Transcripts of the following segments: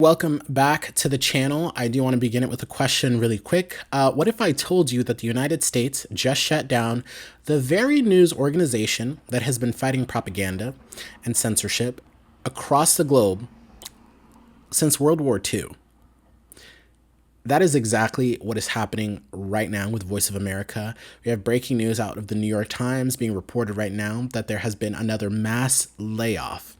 Welcome back to the channel. I do want to begin it with a question really quick. What if I told you that the United States just shut down the very news organization that has been fighting propaganda and censorship across the globe since World War II? That is exactly what is happening right now with Voice of America. We have breaking news out of the New York Times being reported right now that there has been another mass layoff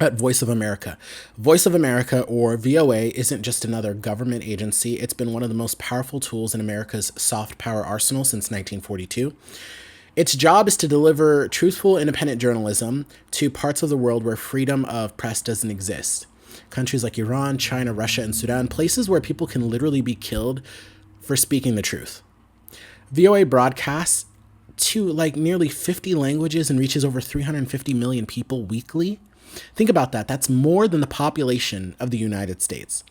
at Voice of America. Voice of America, or VOA, isn't just another government agency. It's been one of the most powerful tools in America's soft power arsenal since 1942. Its job is to deliver truthful, independent journalism to parts of the world where freedom of press doesn't exist. Countries like Iran, China, Russia, and Sudan, places where people can literally be killed for speaking the truth. VOA broadcasts to nearly 50 languages and reaches over 350 million people weekly. Think about that. That's more than the population of the United States.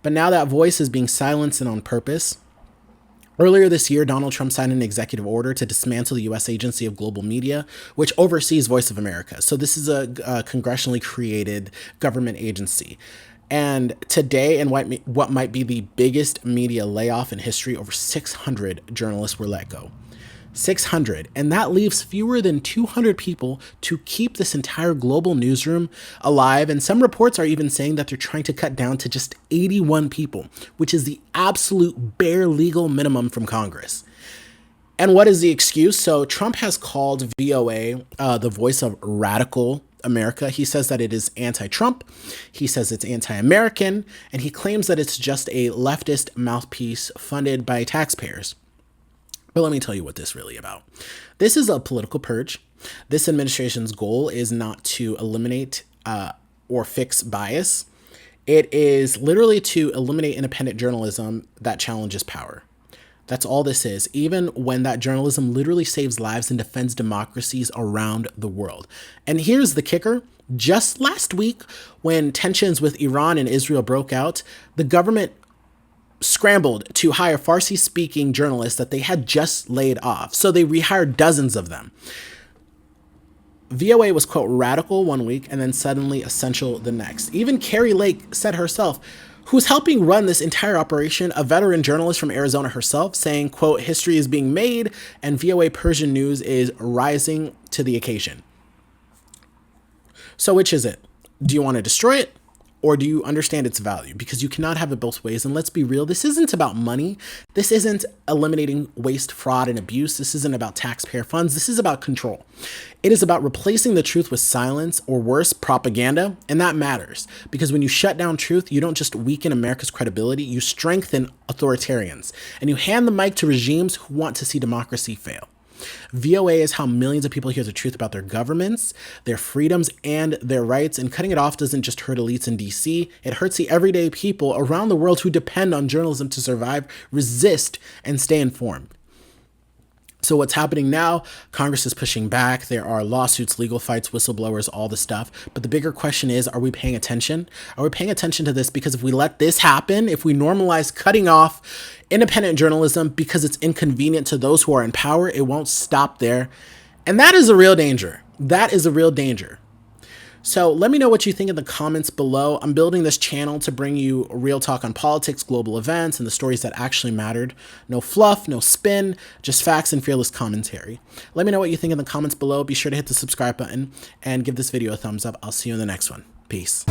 But now that voice is being silenced and on purpose. Earlier this year, Donald Trump signed an executive order to dismantle the U.S. Agency of Global Media, which oversees Voice of America. So this is a congressionally created government agency. And today, in what might be the biggest media layoff in history, over 600 journalists were let go. 600, and that leaves fewer than 200 people to keep this entire global newsroom alive. And some reports are even saying that they're trying to cut down to just 81 people, which is the absolute bare legal minimum from Congress. And what is the excuse? So Trump has called VOA the voice of radical America. He says that it is anti-Trump. He says it's anti-American, and he claims that it's just a leftist mouthpiece funded by taxpayers. But let me tell you what this is really about. This is a political purge. This administration's goal is not to eliminate or fix bias. It is literally to eliminate independent journalism that challenges power. That's all this is, even when that journalism literally saves lives and defends democracies around the world. And here's the kicker. Just last week, when tensions with Iran and Israel broke out, the government scrambled to hire Farsi-speaking journalists that they had just laid off. So they rehired dozens of them. VOA was, quote, radical one week and then suddenly essential the next. Even Kari said herself, who's helping run this entire operation, a veteran journalist from Arizona herself, saying, quote, history is being made and VOA Persian news is rising to the occasion. So which is it? Do you want to destroy it? Or do you understand its value? Because you cannot have it both ways. And let's be real, this isn't about money. This isn't eliminating waste, fraud, and abuse. This isn't about taxpayer funds. This is about control. It is about replacing the truth with silence, or worse, propaganda. And that matters, because when you shut down truth, you don't just weaken America's credibility, you strengthen authoritarians. And you hand the mic to regimes who want to see democracy fail. VOA is how millions of people hear the truth about their governments, their freedoms, and their rights. And cutting it off doesn't just hurt elites in DC. It hurts the everyday people around the world who depend on journalism to survive, resist, and stay informed. So what's happening now? Congress is pushing back. There are lawsuits, legal fights, whistleblowers, all the stuff. But the bigger question is, are we paying attention? Are we paying attention to this? Because if we let this happen, if we normalize cutting off independent journalism because it's inconvenient to those who are in power, it won't stop there. And that is a real danger. That is a real danger. So let me know what you think in the comments below. I'm building this channel to bring you real talk on politics, global events, and the stories that actually mattered. No fluff, no spin, just facts and fearless commentary. Let me know what you think in the comments below. Be sure to hit the subscribe button and give this video a thumbs up. I'll see you in the next one. Peace.